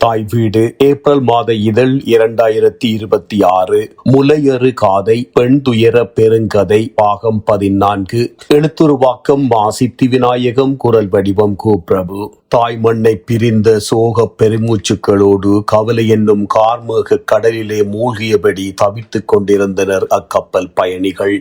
தாய் வீடு ஏப்ரல் மாத இதழ் 2026 முலையறு காதை பெண் துயர பெருங்கதை பாகம் 14. எழுத்துருவாக்கம் மாசித்தி விநாயகம். குரல் வடிவம் பிரபு. தாய் மண்ணை பிரிந்த சோக பெருமூச்சுக்களோடு கவலை என்னும் கார்மேக கடலிலே மூழ்கியபடி தவித்துக் கொண்டிருந்தனர் அக்கப்பல் பயணிகள்.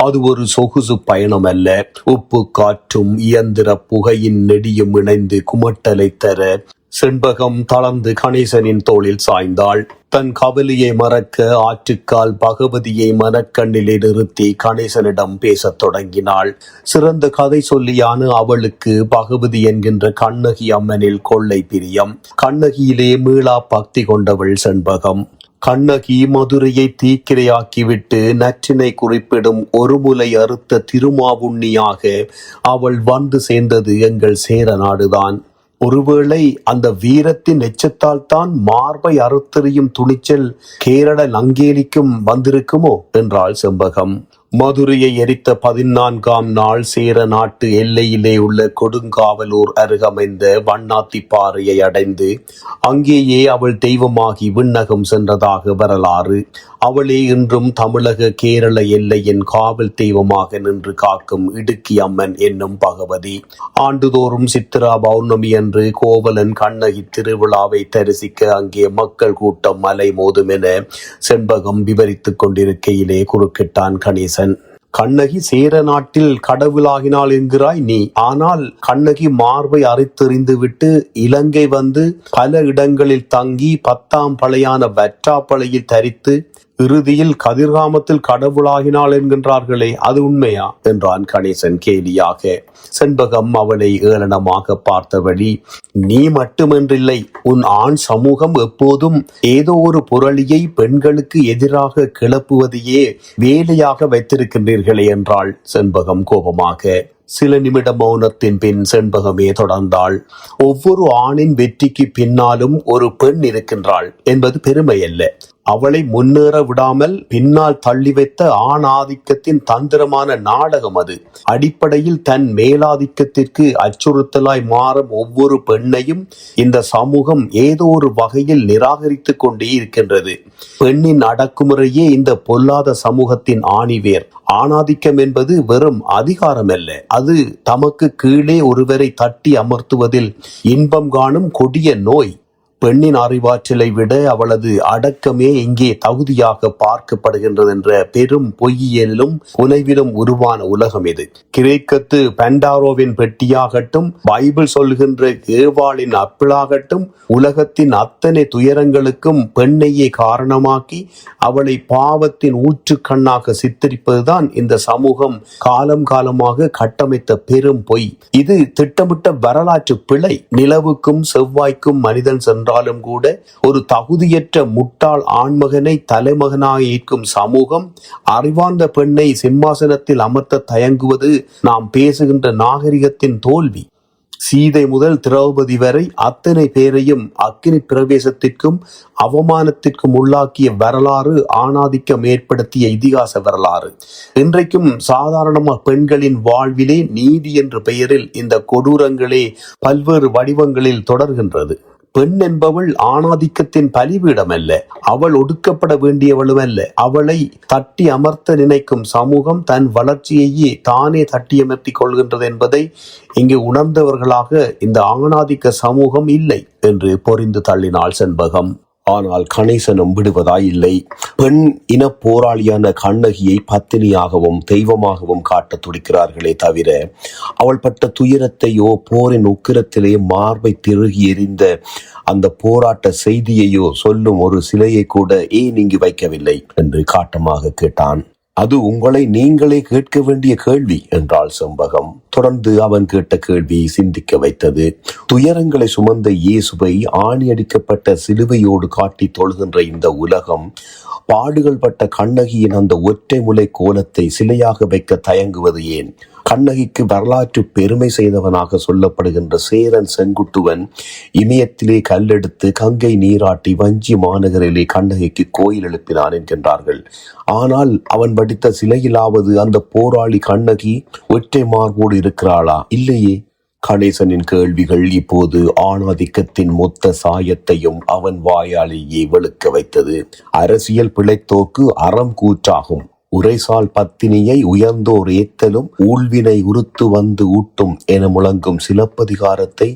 அது ஒரு சொகுசு பயணம் அல்ல. உப்பு காற்றும் இயந்திர புகையின் நெடியும் இணைந்து குமட்டலை தர செண்பகம் தளர்ந்து கணேசனின் தோளில் சாய்ந்தாள். தன் கவலையை மறக்க ஆற்றுக்கால் பகவதியை மனக்கண்ணிலே நிறுத்தி கணேசனிடம் பேசத் தொடங்கினாள். சிறந்த கதை சொல்லியான அவளுக்கு பகவதி என்கின்ற கண்ணகி அம்மனில் கொள்ளை பிரியம். கண்ணகியிலே மீளா பக்தி கொண்டவள் செண்பகம். கண்ணகி மதுரையை தீக்கிரையாக்கிவிட்டு நற்றினை குறிப்பிடும் ஒரு முலை அறுத்த திருமாவுண்ணியாக அவள் வந்து சேர்ந்தது எங்கள் சேர நாடுதான். ஒருவேளை அந்த வீரத்தின் எச்சத்தால் தான் மார்பை அறுத்தெறியும் துணிச்சல் கேரள நங்கேலிக்கும் வந்திருக்குமோ என்றாள் செண்பகம். மதுரையை எரித்த 14ஆம் நாள் சேர நாட்டு எல்லையிலே உள்ள கொடுங்காவலூர் அருகமைந்த வண்ணாத்தி பாறையை அடைந்து அங்கேயே அவள் தெய்வமாகி விண்ணகம் சென்றதாக வரலாறு. அவளே இன்றும் தமிழக கேரள எல்லையின் காவல் தெய்வமாக நின்று காக்கும் இடுக்கி அம்மன் என்னும் பகவதி. ஆண்டுதோறும் சித்திரா பௌர்ணமி அன்று கோவலன் கண்ணகி திருவிழாவை தரிசிக்க அங்கே மக்கள் கூட்டம் மலை மோதும் என செண்பகம் விவரித்துக் கொண்டிருக்கையிலே குறுக்கிட்டான் கணேசன். கண்ணகி சேர நாட்டில் கடவுளாகினாள் என்கிறாய் நீ. ஆனால் கண்ணகி மார்பை அறுத்தெறிந்து விட்டு இலங்கை வந்து பல இடங்களில் தங்கி 10ஆம் பழையான வற்றாப்பளையில் தரித்து இறுதியில் கதிர்காமத்தில் கடவுளாகினாள் என்கின்றார்களே, அது உண்மையா என்றான் கணேசன் கேலியாக. செண்பகம் அவளை ஏளனமாக பார்த்தபடி, நீ மட்டுமென்றில்லை, உன் ஆண் சமூகம் எப்போதும் ஏதோ ஒரு புரளியை பெண்களுக்கு எதிராக கிளப்புவதையே வேலையாக வைத்திருக்கின்றீர்களே என்றாள் செண்பகம் கோபமாக. சில நிமிட மௌனத்தின் பின் செண்பகமே தொடர்ந்தாள். ஒவ்வொரு ஆணின் வெற்றிக்கு பின்னாலும் ஒரு பெண் இருக்கின்றாள் என்பது பெருமை அல்ல. அவளை முன்னேற விடாமல் பின்னால் தள்ளி வைத்த ஆண் ஆதிக்கத்தின் தந்திரமான நாடகம் அது. அடிப்படையில் தன் மேலாதிக்கத்திற்கு அச்சுறுத்தலாய் மாறும் ஒவ்வொரு பெண்ணையும் இந்த சமூகம் ஏதோ ஒரு வகையில் நிராகரித்து கொண்டே இருக்கின்றது. பெண்ணின் அடக்குமுறையே இந்த பொல்லாத சமூகத்தின் ஆணிவேர். ஆணாதிக்கம் என்பது வெறும் அதிகாரம் அல்ல, அது தமக்கு கீழே ஒருவரை தட்டி அமர்த்துவதில் இன்பம் காணும் கொடிய நோய். பெண்ணின் அறிவாற்றலை விட அவளது அடக்கமே இங்கே தகுதியாக பார்க்கப்படுகின்றது என்ற பெரும் பொய்யியலிலும் புனைவிலும் உருவான உலகம் இது. கிரேக்கத்து பண்டாரோவின் பெட்டியாகட்டும், பைபிள் சொல்கின்ற ஏவாளின் அப்பிளாகட்டும், உலகத்தின் அத்தனை துயரங்களுக்கும் பெண்ணையே காரணமாக்கி அவளை பாவத்தின் ஊற்று கண்ணாக சித்தரிப்பதுதான் இந்த சமூகம் காலம் காலமாக கட்டமைத்த பெரும் பொய். இது திட்டமிட்ட வரலாற்று பிழை. நிலவுக்கும் செவ்வாய்க்கும் மனிதன் சென்றாலும் கூட ஒரு தகுதியற்ற முட்டாள் ஆண்மகனை தலைமகனாக ஏற்கும் சமூகம் அறிவார்ந்த பெண்ணை சிம்மாசனத்தில் அமர்த்த தயங்குவது நாம் பேசுகின்ற நாகரிகத்தின் தோல்வி. சீதை முதல் திரௌபதி வரை அத்தனை பேரையும் அக்கினி பிரவேசத்திற்கும் அவமானத்திற்கும் உள்ளாக்கிய வரலாறு ஆணாதிக்கம் ஏற்படுத்திய இதிகாச வரலாறு. இன்றைக்கும் சாதாரண பெண்களின் வாழ்விலே நீதி என்ற பெயரில் இந்த கொடூரங்களே பல்வேறு வடிவங்களில் தொடர்கின்றது. பெண் என்பவள் ஆணாதிக்கத்தின் பலிபீடம் அல்ல, அவள் ஒடுக்கப்பட வேண்டியவளும் அல்ல. அவளை தட்டி அமர்த்த நினைக்கும் சமூகம் தன் வளர்ச்சியையே தானே தட்டியமர்த்தி கொள்கின்றது என்பதை இங்கு உணர்ந்தவர்களாக இந்த ஆணாதிக்க சமூகம் இல்லை என்று பொறிந்து தள்ளினாள் செண்பகம். ஆனால் கணேசனும் விடுவதாய் இல்லை. பெண் இன போராளியான கண்ணகியை பத்தினியாகவும் தெய்வமாகவும் காட்ட துடிக்கிறார்களே தவிர, அவள் பட்ட துயரத்தையோ போரின் உக்கிரத்திலே மார்பை திருகி எறிந்த அந்த போராட்ட செய்தியையோ சொல்லும் ஒரு சிலையை கூட ஏன் இங்கு வைக்கவில்லை என்று காட்டமாக கேட்டான். அது உங்களை நீங்களே கேட்க வேண்டிய கேள்வி என்றாள் செண்பகம். தொடர்ந்து அவன் கேட்ட கேள்வி சிந்திக்க வைத்தது. துயரங்களை சுமந்த இயேசுவை ஆணியடிக்கப்பட்ட சிலுவையோடு காட்டி தொழுகின்ற இந்த உலகம் பாடுகள் பட்ட கண்ணகியின் அந்த ஒற்றை முலை கோலத்தை சிலையாக வைக்க தயங்குவது ஏன்? கண்ணகிக்கு வரலாற்று பெருமை செய்தவனாக சொல்லப்படுகின்ற சேரன் செங்குட்டுவன் இமயத்திலே கல்லெடுத்து கங்கை நீராட்டி வஞ்சி மாநகரிலே கண்ணகிக்கு கோயில் எழுப்பினான் என்கின்றார்கள். ஆனால் அவன் படித்த சிலையிலாவது அந்த போராளி கண்ணகி ஒற்றை மார்போடு இருக்கிறாளா? இல்லையே. கணேசனின் கேள்விகள் இப்போது ஆணாதிக்கத்தின் மொத்த சாயத்தையும் அவன் வாயாலேயே வெளுக்க வைத்தது. அரசியல் பிழைத்தோக்கு அறம் கூற்றாகும். உரைசால் பத்தினியை உயர்ந்தோர் ஏத்தலும் ஊழ்வினை உறுத்து வந்து ஊட்டும் என முழங்கும் சிலப்பதிகாரத்தை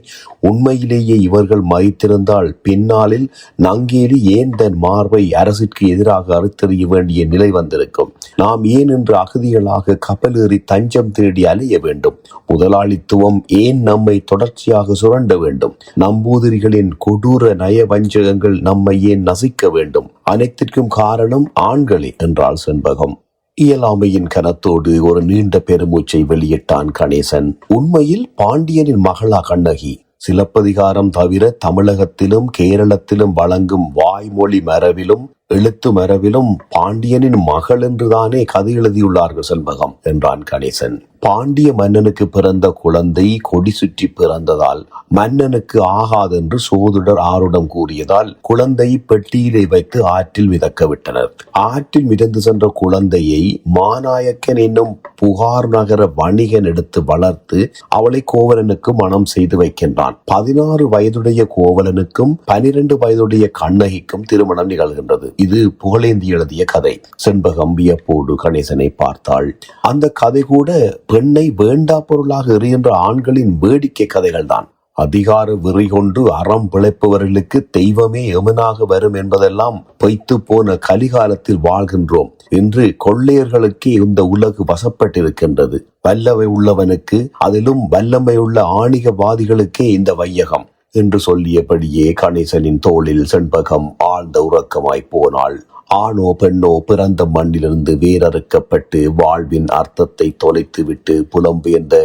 உண்மையிலேயே இவர்கள் மதித்திருந்தால் பின்னாளில் நங்கேலி ஏன் தன் மார்பை அரசிற்கு எதிராக அறுத்தெறிய வேண்டிய நிலை வந்திருக்கும். நாம் ஏன் என்று அகதிகளாக கப்பலேறி தஞ்சம் தேடி அலைய வேண்டும்? முதலாளித்துவம் ஏன் நம்மை தொடர்ச்சியாக சுரண்ட வேண்டும்? நம்பூதிரிகளின் கொடூர நயவஞ்சகங்கள் நம்மை ஏன் நசிக்க வேண்டும்? அனைத்திற்கும் காரணம் ஆண்களே என்றாள் செண்பகம். இயலாமையின் கனத்தோடு ஒரு நீண்ட பெருமூச்சை வெளியிட்டான் கணேசன். உண்மையில் பாண்டியனின் மகளா கண்ணகி? சிலப்பதிகாரம் தவிர தமிழகத்திலும் கேரளத்திலும் வழங்கும் வாய்மொழி மரபிலும் எழுத்து மரபிலும் பாண்டியனின் மகள் என்றுதானே கதை எழுதியுள்ளார்கள் செண்பகம் என்றான் கணேசன். பாண்டிய மன்னனுக்கு பிறந்த குழந்தை கொடி சுற்றி பிறந்ததால் மன்னனுக்கு ஆகாதென்று சோதிடர் ஆருடம் கூறியதால் குழந்தை பெட்டியிலே வைத்து ஆற்றில் மிதக்க விட்டனர். ஆற்றில் மிதந்து சென்ற குழந்தையை மாநாயக்கன் என்னும் புகார் நகர வணிகன் எடுத்து வளர்த்து அவளை கோவலனுக்கு மனம் செய்து வைக்கின்றான். 16 வயதுடைய கோவலனுக்கும் 12 வயதுடைய கண்ணகிக்கும் திருமணம் நிகழ்கின்றது. இது புகழேந்தி எழுதிய கதை. செண்பகம் வியப்போடு கணேசனை பார்த்தாள். அந்த கதை கூட பெண்ணை வேண்டா பொருளாக எறிகின்ற ஆண்களின் வேடிக்கை கதைகள் தான். அதிகார வெறி கொண்டு அறம் பிழைப்பவர்களுக்கு தெய்வமே எமனாக வரும் என்பதெல்லாம் பொய்த்து போன கலிகாலத்தில் வாழ்கின்றோம். இன்று கொள்ளையர்களுக்கு இந்த உலகு வசப்பட்டிருக்கின்றது. வல்லமை உள்ளவனுக்கு, அதிலும் வல்லமை உள்ள ஆணிகவாதிகளுக்கே இந்த வையகம் என்று சொல்லியபடியே கணேசனின் தோளில் செண்பகம் ஆழ்ந்த உறக்கமாய் போனாள். ஆணோ பெண்ணோ பிறந்த மண்ணிலிருந்து வேறறுக்கப்பட்டு வாழ்வின் அர்த்தத்தை தொலைத்துவிட்டு புலம்பெயர்ந்த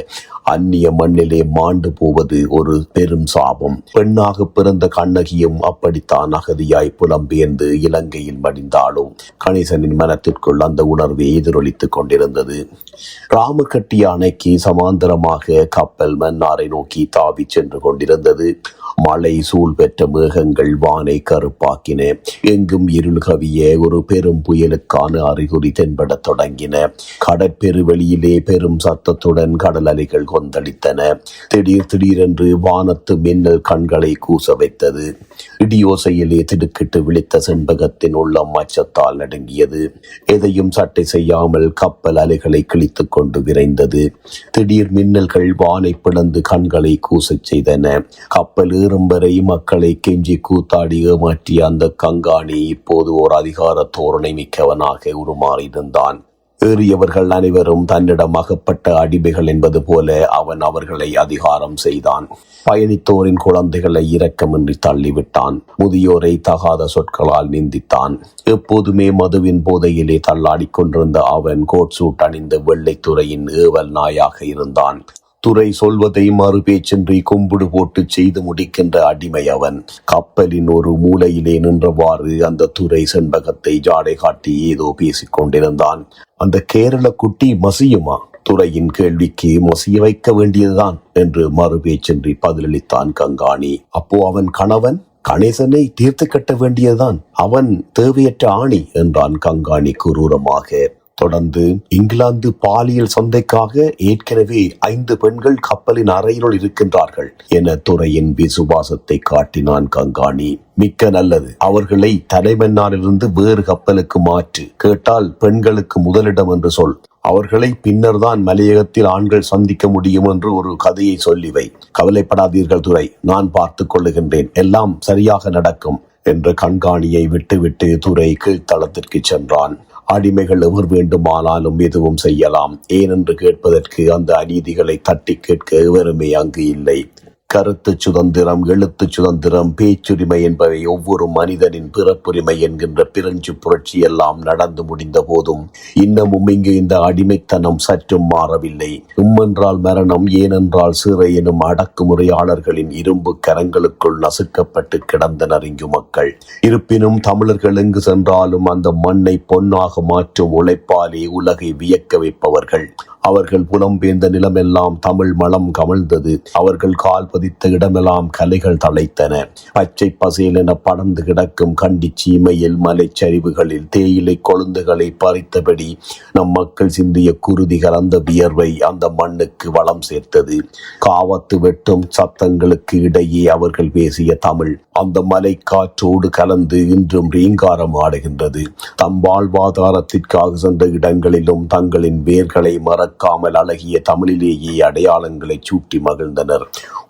அந்நிய மண்ணிலே மாண்டு போவது ஒரு பெரும் சாபம். பெண்ணாக பிறந்த கண்ணகியும் அப்படித்தான் அகதியாய் புலம்பெயர்ந்து இலங்கையில் மடிந்தாலும் கணேசனின் மனத்திற்குள் அந்த உணர்வை எதிரொலித்துக் கொண்டிருந்தது. ராம கட்டிய அணைக்கு சமாந்தரமாக கப்பல் மன்னாரை நோக்கி தாவி சென்று கொண்டிருந்தது. மழை சூழ் பெற்ற மேகங்கள் வானை கருப்பாக்கின. எங்கும் இருள் கவிய ஒரு பெரும் புயலுக்கான அறிகுறி தென்படத் தொடங்கின. கடற்பெருவெளியிலே பெரும் சத்தத்துடன் கடல் அலைகள் கொந்தளித்தன. திடீரென்று வானத்து மின்னல் கண்களை கூச வைத்தது. இடியோசையிலே திடுக்கிட்டு விழித்த செண்பகத்தின் உள்ளம் அச்சத்தால் நடுங்கியது. எதையும் சட்டை செய்யாமல் கப்பல் அலைகளை கிழித்துக் கொண்டு விரைந்தது. திடீர் மின்னல்கள் வானை பிளந்து கண்களை கூசச் செய்தன. கப்பல் ஏறும் வரை மக்களை கெஞ்சி கூத்தாடி ஏமாற்றிய அந்த கங்காணி இப்போது ஓர் அதிகார தோரணை மிக்கவனாக உருமாறியிருந்தான். ஏறியவர்கள் அனைவரும் தன்னிடம் அகப்பட்ட அடிமைகள் என்பது போல அவன் அவர்களை அதிகாரம் செய்தான். பயணித்தோரின் குழந்தைகளை இரக்கமின்றி தள்ளிவிட்டான். முதியோரை தகாத சொற்களால் நிந்தித்தான். எப்போதுமே மதுவின் போதையிலே தள்ளாடி கொண்டிருந்த அவன் கோட் சூட் அணிந்த வெள்ளைத்துறையின் ஏவல் நாயாக இருந்தான். துறை சொல்வதை மறுபேச்சின்றி கும்பிடு போட்டு செய்து முடிக்கின்ற அடிமை அவன். கப்பலின் ஒரு மூலையிலே நின்றவாறு அந்த துறை செண்பகத்தை ஜாடை காட்டி ஏதோ பேசிக் கொண்டிருந்தான். அந்த கேரள குட்டி மசியுமா? துறையின் கேள்விக்கு மசிய வைக்க வேண்டியதுதான் என்று மறுபேச்சின்றி பதிலளித்தான் கங்காணி. அப்போ அவன் கணவன் கணேசனை தீர்த்து கட்ட வேண்டியதுதான். அவன் தேவையற்ற ஆணி என்றான் கங்காணி குரூரமாக. தொடர்ந்து, இங்கிலாந்து பாலியல் சந்தைக்காக ஏற்கனவே 5 பெண்கள் கப்பலின் அறையினுள் இருக்கின்றார்கள் என துறையின் விசுவாசத்தை காட்டினான் கங்காணி. மிக்க நல்லது. அவர்களை தலைமன்னாரிலிருந்து வேறு கப்பலுக்கு மாற்று. கேட்டால் பெண்களுக்கு முதலிடம் என்று சொல். அவர்களை பின்னர் தான் மலையகத்தில் ஆண்கள் சந்திக்க முடியும் என்று ஒரு கதையை சொல்லிவை. கவலைப்படாதீர்கள் துரை, நான் பார்த்துக் கொள்ளுகின்றேன். எல்லாம் சரியாக நடக்கும் என்ற கண்காணியை விட்டுவிட்டு துரை கீழ்த்தளத்திற்கு சென்றான். அடிமைகள் எவர் வேண்டுமானாலும் எதுவும் செய்யலாம். ஏனென்று கேட்பதற்கு அந்த அநீதிகளை தட்டி கேட்க எவருமே அங்கு இல்லை. கருத்து சுதந்திரம், எழுத்து சுதந்திரம், பேச்சுரிமை என்பவை ஒவ்வொரு மனிதனின் பிறப்புரிமை என்கின்ற பிரெஞ்சு புரட்சி எல்லாம் நடந்து முடிந்த போதும் இன்னமும் இங்கு இந்த அடிமைத்தனம் சற்றும் மாறவில்லை. என்றால் மரணம், ஏனென்றால் சிறை எனும் அடக்குமுறையாளர்களின் இரும்பு கரங்களுக்குள் நசுக்கப்பட்டு கிடந்தனர் இங்கு மக்கள். இருப்பினும் தமிழர்கள் எங்கு சென்றாலும் அந்த மண்ணை பொன்னாக மாற்றும் உழைப்பாலே உலகை வியக்க வைப்பவர்கள். அவர்கள் புலம்பெயர்ந்த நிலமெல்லாம் தமிழ் மலம் கமழ்ந்தது. அவர்கள் கால் பதித்த இடமெல்லாம் கலைகள் தழைத்தன. பச்சை பசேல் என படர்ந்து கிடக்கும் கண்டி சீமையில் மலைச்சரிவுகளில் தேயிலை கொழுந்துகளை பறித்தபடி நம் மக்கள் சிந்திய குருதி கலந்த வியர்வை அந்த மண்ணுக்கு வளம் சேர்த்தது. காவத்து வெட்டும் சத்தங்களுக்கு இடையே அவர்கள் பேசிய தமிழ் அந்த மலை காற்றோடு கலந்து இன்றும் ரீங்காரம் ஆடுகின்றது. தம் வாழ்வாதாரத்திற்காக சென்ற இடங்களிலும் தங்களின் வேர்களை மறக்காமல் அழகிய தமிழிலேயே அடையாளங்களை சூட்டி மகிழ்ந்தனர்.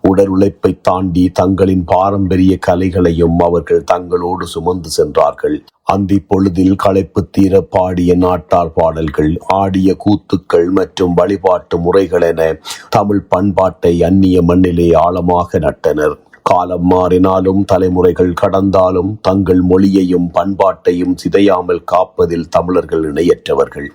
உடல் உழைப்பை தாண்டி தங்களின் பாரம்பரிய கலைகளையும் அவர்கள் தங்களோடு சுமந்து சென்றார்கள். அந்தி பொழுதில் களைப்பு தீர பாடிய நாட்டார் பாடல்கள், ஆடிய கூத்துக்கள் மற்றும் வழிபாட்டு முறைகள் என தமிழ் பண்பாட்டை அந்நிய மண்ணிலே ஆழமாக நட்டனர். காலம் மாறினாலும் தலைமுறைகள் கடந்தாலும் தங்கள் மொழியையும் பண்பாட்டையும் சிதையாமல் காப்பதில் தமிழர்கள் இணையற்றவர்கள்.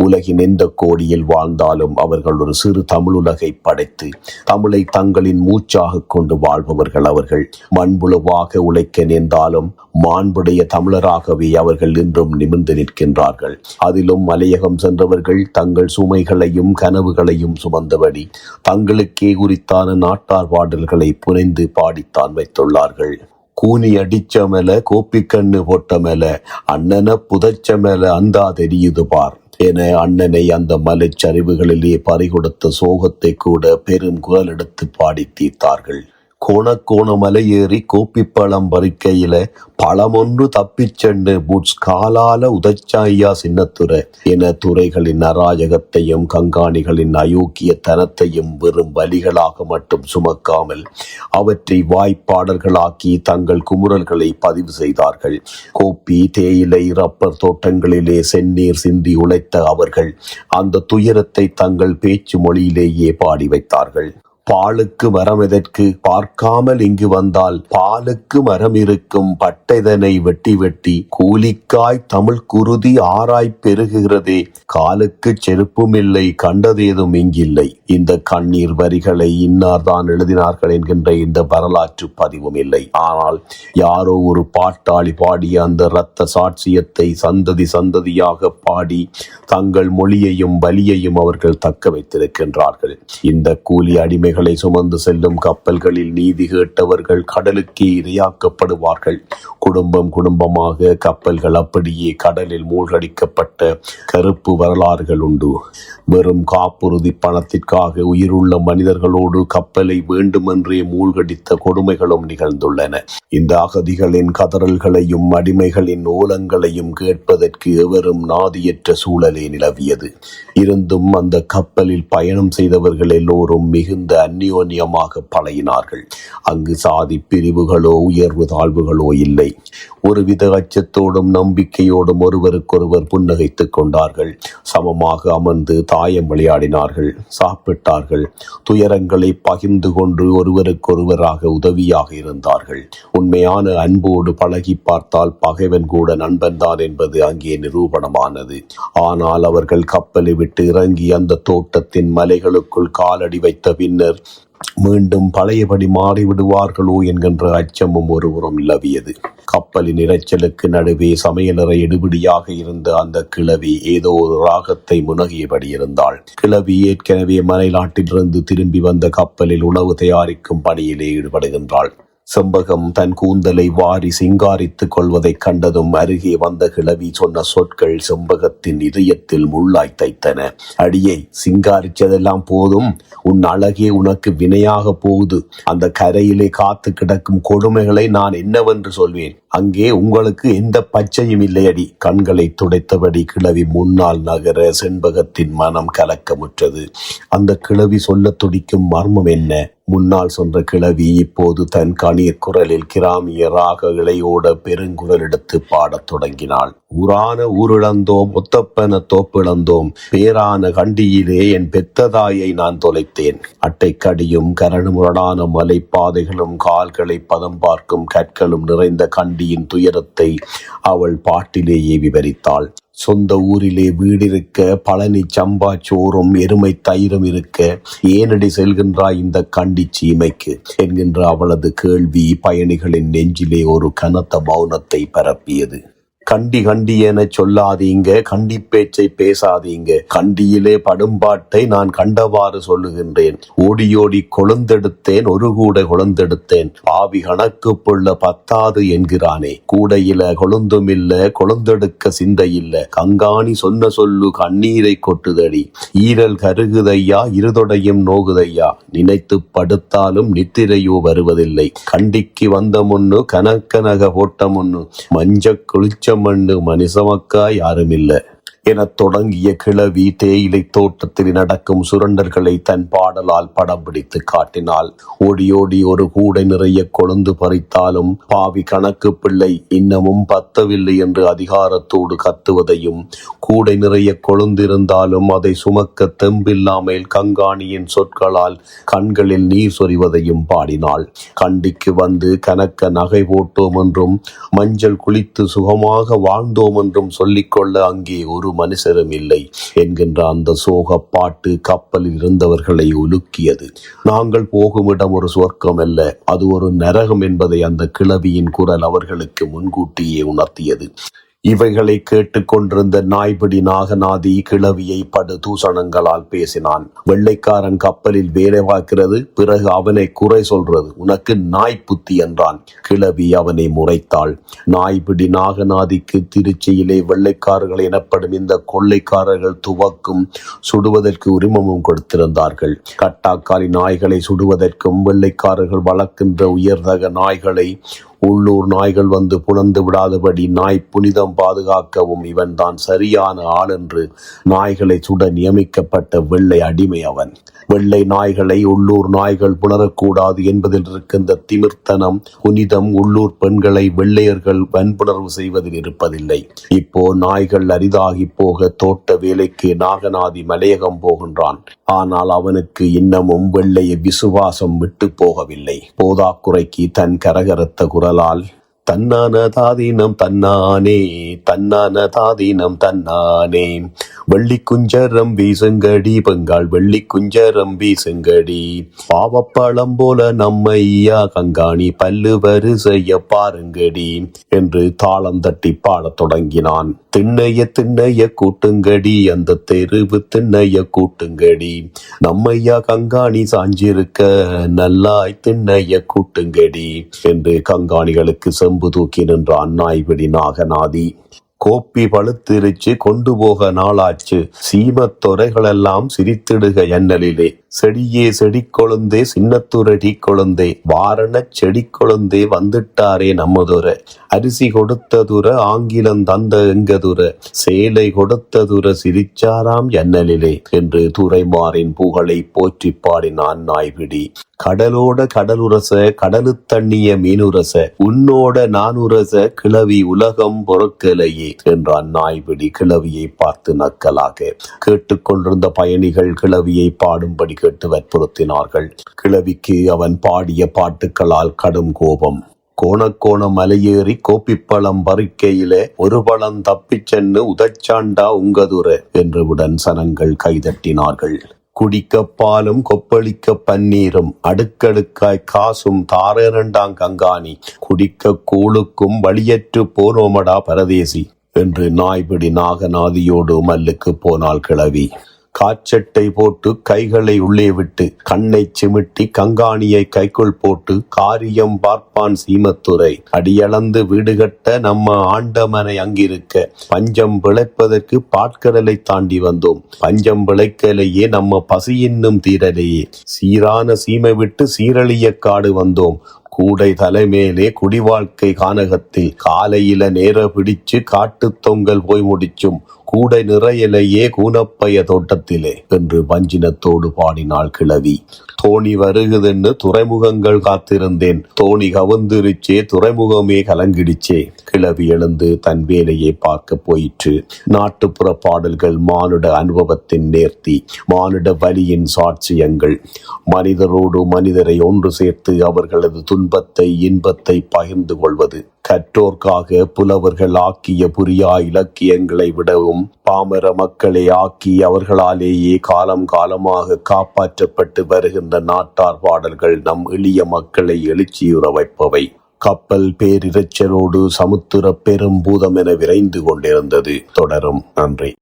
உலகின் எந்த கோடியில் வாழ்ந்தாலும் அவர்கள் ஒரு சிறு தமிழுலகை படைத்து தமிழை தங்களின் மூச்சாக கொண்டு வாழ்பவர்கள். அவர்கள் மண்புழுவாக உழைக்க நேர்ந்தாலும் மாண்புடைய தமிழராகவே அவர்கள் இன்றும் நிமிர்ந்து நிற்கின்றார்கள். அதிலும் மலையகம் சென்றவர்கள் தங்கள் சுமைகளையும் கனவுகளையும் சுமந்தபடி தங்களுக்கே உரித்தான நாட்டார் பாடல்களை புனைந்து பாடித்தான் வைத்துள்ளார்கள். கூனி அடிச்ச மேல கோப்பிக்கண்ணு போட்ட மேல அண்ணன புதைச்ச மேல அந்தா தெரியுது பார் என அண்ணனை அந்த மலைச்சரிவுகளிலே பறிகொடுத்த சோகத்தை கூட பெரும் குரல் எடுத்து பாடி தீர்த்தார்கள். கோண மலையேறி கோப்பிப்பழம் பறிக்கையில பழமொன்று தப்பிச்சென்று புட்ஸ் காலால உதச்சாய்யா சின்னத்துறை என துறைகளின் அராஜகத்தையும் கங்காணிகளின் அயோக்கியத்தனத்தையும் வெறும் வலிகளாக மட்டும் சுமக்காமல் அவற்றை வாய்ப்பாடல்களாக்கி தங்கள் குமுறல்களை பதிவு செய்தார்கள். கோப்பி, தேயிலை, ரப்பர் தோட்டங்களிலே செந்நீர் சிந்தி உழைத்த அவர்கள் அந்த துயரத்தை தங்கள் பேச்சு மொழியிலேயே பாடி வைத்தார்கள். பாலுக்கு மரம் எதற்கு, பார்க்காமல் இங்கு வந்தால் பாலுக்கு மரம் இருக்கும், பட்டைதனை வெட்டி வெட்டி கூலிக்காய் தமிழ் குருதி ஆராய் பெருகுகிறதே, காலுக்கு செருப்பும் இல்லை, கண்டதேதும் இங்கில்லை. இந்த கண்ணீர் வரிகளை இன்னார்தான் எழுதினார்கள் என்கின்ற இந்த வரலாற்று பதிவும் இல்லை. ஆனால் யாரோ ஒரு பாட்டாளி பாடிய அந்த இரத்த சாட்சியத்தை சந்ததி சந்ததியாக பாடி தங்கள் மொழியையும் வலியையும் அவர்கள் தக்க வைத்திருக்கின்றார்கள். இந்த கூலி அடிமைகள் சுமந்து செல்லும் கப்பல்களில் நீதி கேட்டவர்கள் கடலுக்கே இரையாக்கப்படுவார்கள். குடும்பமாக கப்பல்கள் அப்படியே கடலில் மூழ்கடிக்கப்பட்ட கருப்பு வரலாறுகள் உண்டு. வெறும் காப்புறுதி பணத்திற்காக உயிருள்ள மனிதர்களோடு கப்பலை வேண்டுமென்றே மூழ்கடித்த கொடுமைகளும் நிகழ்ந்துள்ளன. இந்த அகதிகளின் கதறல்களையும் அடிமைகளின் ஓலங்களையும் கேட்பதற்கு எவரும் நாதியற்ற சூழலே நிலவியது. இருந்தும் அந்த கப்பலில் பயணம் செய்தவர்கள் எல்லோரும் மிகுந்த அந்யோன்யமாக பழகினார்கள். அங்கு சாதி பிரிவுகளோ உயர்வு தாழ்வுகளோ இல்லை. ஒருவித அச்சத்தோடும் நம்பிக்கையோடும் ஒருவருக்கொருவர் புன்னகைத்துக் கொண்டார்கள். சமமாக அமர்ந்து தாயம் விளையாடினார்கள், சாப்பிட்டார்கள். துயரங்களை பகிர்ந்து கொண்டு ஒருவருக்கொருவராக உதவியாக இருந்தார்கள். உண்மையான அன்போடு பழகி பார்த்தால் பகைவன் கூட நண்பன்தான் என்பது அங்கே நிரூபணமானது. ஆனால் அவர்கள் கப்பலை விட்டு இறங்கி அந்த தோட்டத்தின் மலைகளுக்குள் காலடி வைத்த பின்னர் மீண்டும் பழையபடி மாறிவிடுவார்களோ என்கின்ற அச்சமும் ஒருபுறம் நிலவியது. கப்பலின் இரைச்சலுக்கு நடுவே சமையலறை எடுபிடியாக இருந்த அந்த கிழவி ஏதோ ஒரு ராகத்தை முனகியபடி இருந்தாள். கிழவி ஏற்கனவே மலைநாட்டிலிருந்து திரும்பி வந்த கப்பலில் உணவு தயாரிக்கும் பணியிலே ஈடுபடுகின்றாள். செம்பகம் தன் கூந்தலை வாரி சிங்காரித்துக் கொள்வதைக் கண்டதும் அருகே வந்த கிழவி சொன்ன சொற்கள் செம்பகத்தின் இதயத்தில் முள்ளாய் தைத்தன. அடியை, சிங்காரிச்சதெல்லாம் போதும், உன் அழகே உனக்கு வினையாக போகுது. அந்த கரையிலே காத்து கிடக்கும் கொடுமைகளை நான் என்னவென்று சொல்வேன்? அங்கே உங்களுக்கு எந்த பச்சையும் இல்லையடி. கண்களை துடைத்தபடி கிழவி முன்னால் நகர செண்பகத்தின் மனம் கலக்கமுற்றது. அந்த கிழவி சொல்ல துடிக்கும் மர்மம் என்ன? முன்னால் சென்ற கிழவி இப்போது தன் கணீர் குரலில் கிராமிய ராக இழையோட பெருங்குரல் எடுத்து பாடத் தொடங்கினாள். ஊரான ஊரிழந்தோம், ஒத்தப்பன தோப்பிழந்தோம், பேரான கண்டியிலே என் பெத்ததாயை நான் தொலைத்தேன். அட்டைக்கடியும் கரணுமுரடான மலைப்பாதைகளும் கால்களை பதம் பார்க்கும் கற்களும் நிறைந்த கண்டியின் துயரத்தை அவள் பாட்டிலேயே விவரித்தாள். சொந்த ஊரிலே வீடிருக்க, பழனி சம்பா சோறும் எருமை தயிரும் இருக்க ஏனடி செல்கின்றாய் இந்த கண்டி சீமைக்கு என்கின்ற அவளது கேள்வி பயணிகளின் நெஞ்சிலே ஒரு கனத்த மௌனத்தை பரப்பியது. கண்டி கண்டி என சொல்லாதீங்க, கண்டி பேச்சை பேசாதீங்க. கண்டியிலே படும்பாட்டை நான் கண்டவாறு சொல்லுகின்றேன். ஓடியோடி கொழுந்தெடுத்தேன், ஒரு கூட கொழுந்தெடுத்தேன். பாவி கணக்கு புள்ள பத்தாது என்கிறானே. கூடையில கொழுந்துமில்ல, கொழுந்தெடுக்க சிந்தையில்ல. கங்காணி சொன்ன சொல்லு கண்ணீரை கொட்டுதடி. ஈரல் கருகுதையா, இருதொடையும் நோகுதையா. நினைத்து படுத்தாலும் நித்திரையோ வருவதில்லை. கண்டிக்கு வந்த முன்னு கனக்கனக போட்ட முன்னு மஞ்ச குளிச்ச மண்ணு மனுஷமக்கா யாருமில்ல எனத் தொடங்கிய கிழவி தேயிலை தோட்டத்தில் நடக்கும் சுரண்டல்களை தன் பாடலால் படம் பிடித்து காட்டினாள். ஓடியோடி ஒரு கூடை நிறைய கொழுந்து பறித்தாலும் பாவி கணக்கு பிள்ளை இன்னமும் பத்தவில்லை என்று அதிகாரத்தோடு கத்துவதையும், கூடை நிறைய கொழுந்திருந்தாலும் அதை சுமக்க தெம்பில்லாமல் கங்காணியின் சொற்களால் கண்களில் நீர் சொரிவதையும் பாடினாள். கண்டிக்கு வந்து கனக்க நகை போட்டோம் என்றும் மஞ்சள் குளித்து சுகமாக வாழ்ந்தோம் என்றும் சொல்லிக்கொள்ள அங்கே ஒரு மனுஷரும் இல்லை என்கின்ற அந்த சோக பாட்டு கப்பலில் இருந்தவர்களை உலுக்கியது. நாங்கள் போகுமிடம் ஒரு சொர்க்கம் அல்ல, அது ஒரு நரகம் என்பதை அந்த கிழவியின் குரல் அவர்களுக்கு முன்கூட்டியே உணர்த்தியது. இவைகளை கேட்டுக்கொண்டிருந்த நாய்பிடி நாகநாதி கிழவியை படு தூஷணங்களால் பேசினான். வெள்ளைக்காரன் கப்பலில் வேலை பார்க்கிறது, பிறகு அவனை குறை சொல்றது, உனக்கு நாய் புத்தி என்றான். கிழவி அவனை முறைத்தாள். நாய்பிடி நாகநாதிக்கு திருச்சியிலே வெள்ளைக்காரர்கள் எனப்படும் இந்த கொள்ளைக்காரர்கள் துவக்கும் சுடுவதற்கு உரிமமும் கொடுத்திருந்தார்கள். கட்டாக்காலி நாய்களை சுடுவதற்கும் வெள்ளைக்காரர்கள் வளர்க்கின்ற உயர்தக நாய்களை உள்ளூர் நாய்கள் வந்து புணர்ந்து விடாதபடி நாய் புனிதம் பாதுகாக்கவும் இவன் தான் சரியான ஆள் என்று நாய்களை சுட நியமிக்கப்பட்ட வெள்ளை அடிமை அவன். வெள்ளை நாய்களை உள்ளூர் நாய்கள் புணரக்கூடாது என்பதில் இருக்கின்ற திமிர்த்தனம், புனிதம் உள்ளூர் பெண்களை வெள்ளையர்கள் வன்புணர்வு செய்வதில் இருப்பதில்லை. இப்போ நாய்கள் அரிதாகி போக தோட்ட வேலைக்கு நாகநாதி மலையகம் போகின்றான். ஆனால் அவனுக்கு இன்னமும் வெள்ளைய விசுவாசம் விட்டு போகவில்லை. போதாக்குறைக்கு தன் கரகரத்த குரலால் தன்னான தாதீனம் தன்னானே, தன்னான தாதீனம் தன்னானே, வெள்ளி குஞ்சரம் வீசுங்கடி பெங்கால், வெள்ளி குஞ்சரம் வீசுங்கடி, பாவப்பழம் போல நம்மையா கங்காணி பல்லு வரிசைய பாருங்கடி என்று தாளம் தட்டி பாடத் தொடங்கினான். திண்ணைய திண்ணைய கூட்டுங்கடி, அந்த தெருவு திண்ணைய கூட்டுங்கடி, நம்மையா கங்காணி சாஞ்சிருக்க நல்லாய் திண்ணைய கூட்டுங்கடி என்று கங்காணிகளுக்கு செம்பு தூக்கி நின்றான் நாய்பிடி நாகநாதி. கோப்பி பழுத்திருச்சு, கொண்டு போக நாளாச்சு, சீமத்தொரைகளெல்லாம் சிரித்திடுக எண்ணலிலே, செடியே செடி கொழுந்தே சின்னத்துரடி கொழுந்தே, வாரண செடி கொழுந்தே வந்துட்டாரே நம்மதுர, அரிசி கொடுத்ததுர ஆங்கிலம் தந்த எங்கதுர, சேலை கொடுத்ததுர சிரிச்சாராம் எண்ணலிலே என்று துரைமாரின் புகழை போற்றி பாடினான் நாய்பிடி. கடலோட கடலுரச, கடலு தண்ணிய மீனுரச, உன்னோட நானுரச, கிழவி உலகம் பொறுக்கலையே என்றான் நாய்பிடி கிழவியை பார்த்து நக்கலாக. கேட்டுக்கொண்டிருந்த பயணிகள் கிழவியை பாடும்படி கேட்டு வற்புறுத்தினார்கள். கிழவிக்கு அவன் பாடிய பாட்டுக்களால் கடும் கோபம். கோணக்கோண மலையேறி கோப்பிப்பழம் பறிக்கையில ஒரு பழம் தப்பிச் சென்னு உதச்சாண்டா உங்கதுர என்றுடன் சனங்கள் கைதட்டினார்கள். குடிக்க பாலும் கொப்பளிக்க பன்னீரும் அடுக்கடுக்காய் காசும் தாரேரண்டாங் கங்காணி, குடிக்க கூழுக்கும் வழியற்று போனோமடா பரதேசி என்று நாய்பிடி நாகநாதியோடு மல்லுக்கு போனாள் கிழவி. காச்சட்டை போட்டு கைகளை உள்ளே விட்டு கண்ணை சிமிட்டி கங்காணியை கைக்குள் போட்டு காரியம் பார்ப்பான் சீமத்துரை, அடியளந்து வீடு கட்ட நம்ம ஆண்டமனை அங்கிருக்க, பஞ்சம் பிழைப்பதற்கு பாட்கடலை தாண்டி வந்தோம், பஞ்சம் பிழைக்கலையே நம்ம பசி இன்னும் தீரலையே, சீரான சீமை விட்டு சீரழிய காடு வந்தோம், கூடை தலைமேலே குடிவாழ்க்கை கானகத்தில், காலையில நேர பிடிச்சு காட்டு தொங்கல் போய் முடிச்சும், கூடை நிறையலையே கூனப்பைய தோட்டத்திலே என்று வஞ்சினத்தோடு பாடினாள் கிழவி. தோணி வருகுதுன்னு துறைமுகங்கள் காத்திருந்தேன், தோணி கவுந்திருச்சே துறைமுகமே கலங்கிடுச்சே. கிழவி எழுந்து தன் வேலையை பார்க்க போயிற்று. நாட்டுப்புற பாடல்கள் மானுட அனுபவத்தின் நேர்த்தி, மானுட வலியின் சாட்சியங்கள், மனிதரோடு மனிதரை ஒன்று சேர்த்து அவர்களது துன்பத்தை இன்பத்தை பகிர்ந்து கொள்வது, கற்றோர்க்காக புலவர்கள் ஆக்கிய புரியா இலக்கியங்களை விடவும் பாமர மக்களை ஆக்கி அவர்களாலேயே காலம் காலமாக காப்பாற்றப்பட்டு வருகின்ற நாட்டார் பாடல்கள் நம் எளிய மக்களை எழுச்சியுற வைப்பவை. கப்பல் பேரிரைச்சலோடு சமுத்திர பெரும் பூதம் என விரைந்து கொண்டிருந்தது. தொடரும். நன்றி.